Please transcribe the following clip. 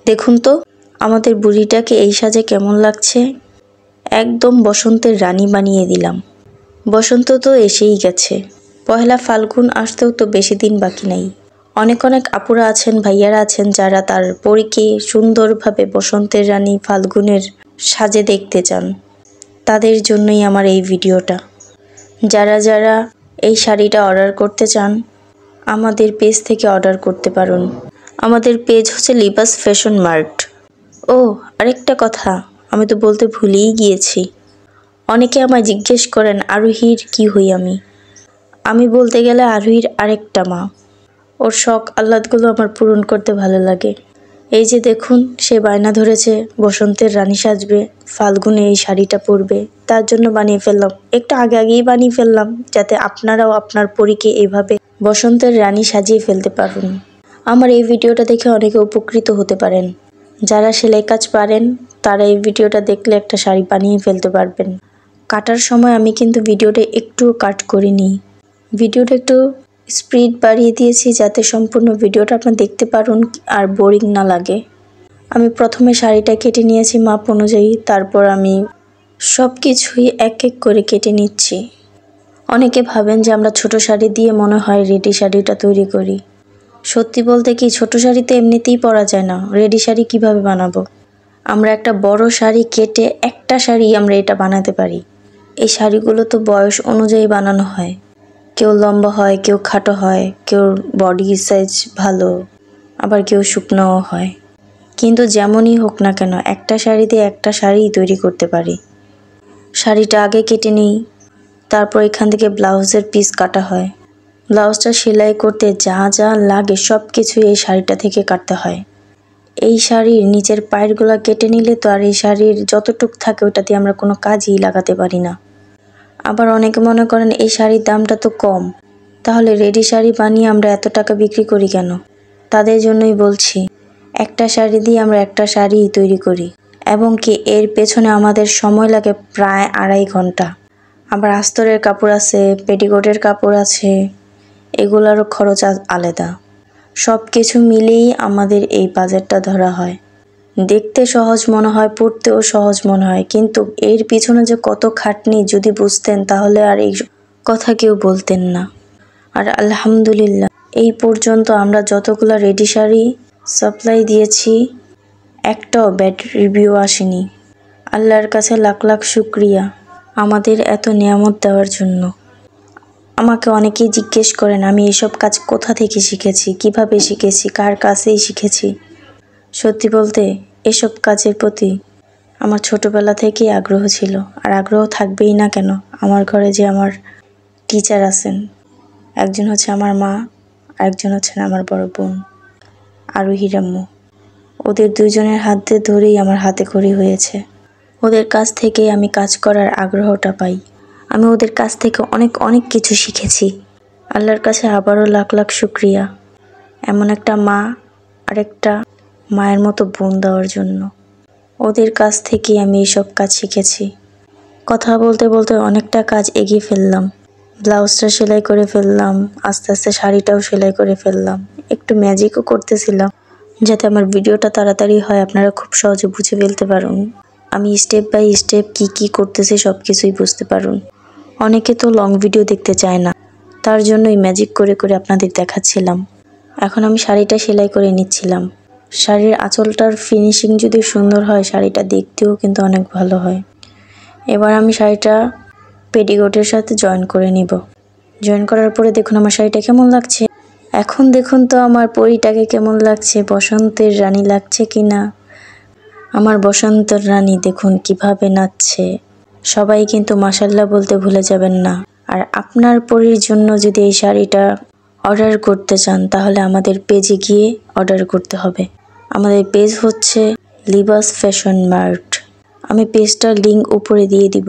দেখুন তো আমাদের বুড়িটাকে এই সাজে কেমন লাগছে। একদম বসন্তের রানী বানিয়ে দিলাম। বসন্ত তো এসেই গেছে, পহেলা ফাল্গুন আসতেও তো বেশি দিন বাকি নাই। অনেক অনেক আপুরা আছেন, ভাইয়ারা আছেন যারা তার পরীকে সুন্দরভাবে বসন্তের রানী ফাল্গুনের সাজে দেখতে চান। তাদের জন্যই আমার এই ভিডিওটা। যারা যারা এই শাড়িটা অর্ডার করতে চান আমাদের পেজ থেকে অর্ডার করতে পারেন। আমাদের পেজ হচ্ছে লিবাস ফ্যাশন মার্ট। ও আরেকটা কথা আমি তো বলতে ভুলেই গিয়েছি। অনেকে আমায় জিজ্ঞেস করেন আরোহীর কি হই আমি বলতে গেলে আরোহীর আরেকটা মা। ওর শখ আহ্লাদগুলো আমার পূরণ করতে ভালো লাগে। এই যে দেখুন, সে বায়না ধরেছে বসন্তের রানী সাজবে, ফাল্গুনে এই শাড়িটা পরবে। তার জন্য বানিয়ে ফেললাম, একটু আগেই বানিয়ে ফেললাম যাতে আপনারাও আপনার পরীকে এইভাবে বসন্তের রানী সাজিয়ে ফেলতে পারুন। আমার এই ভিডিওটা দেখে অনেকে উপকৃত হতে পারেন। যারা সেলাই কাজ পারেন তারা এই ভিডিওটা দেখলে একটা শাড়ি বানিয়ে ফেলতে পারবেন। কাটার সময় আমি কিন্তু ভিডিওটা একটু কাট করিনি, ভিডিওটা একটু স্পিড বাড়িয়ে দিয়েছি যাতে সম্পূর্ণ ভিডিওটা আপনারা দেখতে পারুন আর বোরিং না লাগে। আমি প্রথমে শাড়িটা কেটে নিয়েছি মাপ অনুযায়ী, তারপর আমি সব কিছুই এক এক করে কেটে নিচ্ছি। অনেকে ভাবেন যে আমরা ছোট শাড়ি দিয়ে মনে হয় রেডি শাড়িটা তৈরি করি। সত্যি বলতে কি, ছোট শাড়িতে এমনিতেই পরা যায় না, রেডি শাড়ি কিভাবে বানাবো। আমরা একটা বড় শাড়ি কেটে একটা শাড়ি আমরা এটা বানাতে পারি। এই শাড়িগুলো তো বয়স অনুযায়ী বানানো হয়, কেউ লম্বা হয়, কেউ খাটো হয়, কেউ বডি সাইজ ভালো, আবার কেউ শুকনোও হয়। কিন্তু যেমনই হোক না কেন একটা শাড়ি দিয়ে একটা শাড়ি তৈরি করতে পারি। শাড়িটা আগে কেটে নিই, তারপর এখান থেকে ব্লাউজের পিস কাটা হয়। ব্লাউজটা সেলাই করতে যা যা লাগে সব কিছুই এই শাড়িটা থেকে কাটতে হয়। এই শাড়ির নিচের পায়েরগুলো কেটে নিলে তো আর এই শাড়ির যতটুক থাকে ওটা দিয়ে আমরা কোনো কাজই লাগাতে পারি না। আবার অনেকে মনে করেন এই শাড়ির দামটা তো কম, তাহলে রেডি শাড়ি বানিয়ে আমরা এত টাকা বিক্রি করি কেন। তাদের জন্যই বলছি, একটা শাড়ি দিয়ে আমরা একটা শাড়ি তৈরি করি এবং কি এর পেছনে আমাদের সময় লাগে প্রায় 2.5 ঘন্টা। আবার আস্তরের কাপড় আছে, পেটিকোটের কাপড় আছে, এগুলোরও খরচ আলাদা। সব কিছু মিলেই আমাদের এই বাজেটটা ধরা হয়। দেখতে সহজ মনে হয়, পড়তেও সহজ মনে হয়, কিন্তু এর পিছনে যে কত খাটনি যদি বুঝতেন তাহলে আর এই কথা কেউ বলতেন না। আর আলহামদুলিল্লাহ এই পর্যন্ত আমরা যতগুলো রেডি শাড়ি সাপ্লাই দিয়েছি একটাও ব্যাড রিভিউ আসেনি। আল্লাহর কাছে লাখ লাখ শুকরিয়া আমাদের এত নিয়ামত দেওয়ার জন্য। আমাকে অনেকেই জিজ্ঞেস করেন আমি এসব কাজ কোথা থেকে শিখেছি, কিভাবে শিখেছি, কার কাছেই শিখেছি। সত্যি বলতে এসব কাজের প্রতি আমার ছোটবেলা থেকেই আগ্রহ ছিল, আর আগ্রহ থাকবেই না কেন। আমার ঘরে যে আমার টিচার আছেন, একজন হচ্ছে আমার মা, আরেকজন হচ্ছেন আমার বড় বোন আরোহীর আম্মু। ওদের দুইজনের হাত ধরেই আমার হাতে খড়ি হয়েছে। ওদের কাছ থেকেই আমি কাজ করার আগ্রহটা পাই। আমি ওদের কাছ থেকে অনেক অনেক কিছু শিখেছি। আল্লাহর কাছে আবারও লাখ লাখ শুকরিয়া এমন একটা মা আর একটা মায়ের মতো বোন দেওয়ার জন্য। ওদের কাছ থেকেই আমি এইসব কাজ শিখেছি। কথা বলতে বলতে অনেকটা কাজ এগিয়ে ফেললাম। ব্লাউজটা সেলাই করে ফেললাম, আস্তে আস্তে শাড়িটাও সেলাই করে ফেললাম। একটু ম্যাজিকও করতেছিলাম যাতে আমার ভিডিওটা তাড়াতাড়ি হয়, আপনারা খুব সহজে বুঝে ফেলতে পারুন। আমি স্টেপ বাই স্টেপ কি করতেছি সব কিছুই বুঝতে পারুন। অনেকে তো লং ভিডিও দেখতে চায় না, তার জন্যই ম্যাজিক করে করে আপনাদের দেখাচ্ছিলাম। এখন আমি শাড়িটা সেলাই করে নিচ্ছিলাম। শাড়ির আঁচলটার ফিনিশিং যদি সুন্দর হয় শাড়িটা দেখতেও কিন্তু অনেক ভালো হয়। এবার আমি শাড়িটা পেটিকোটের সাথে জয়েন করে নিব। জয়েন করার পরে দেখুন আমার শাড়িটা কেমন লাগছে। এখন দেখুন তো আমার পরীটাকে কেমন লাগছে, বসন্তের রানী লাগছে কিনা। আমার বসন্তের রানী দেখুন কিভাবে নাচছে। সবাই কিন্তু মাশাআল্লাহ বলতে ভুলে যাবেন না। আর আপনার পরীর জন্য যদি এই শাড়িটা অর্ডার করতে চান তাহলে আমাদের পেজে গিয়ে অর্ডার করতে হবে। আমাদের পেজ হচ্ছে লিবাস ফ্যাশন মার্ট। আমি পেজটার লিংক উপরে দিয়ে দিব।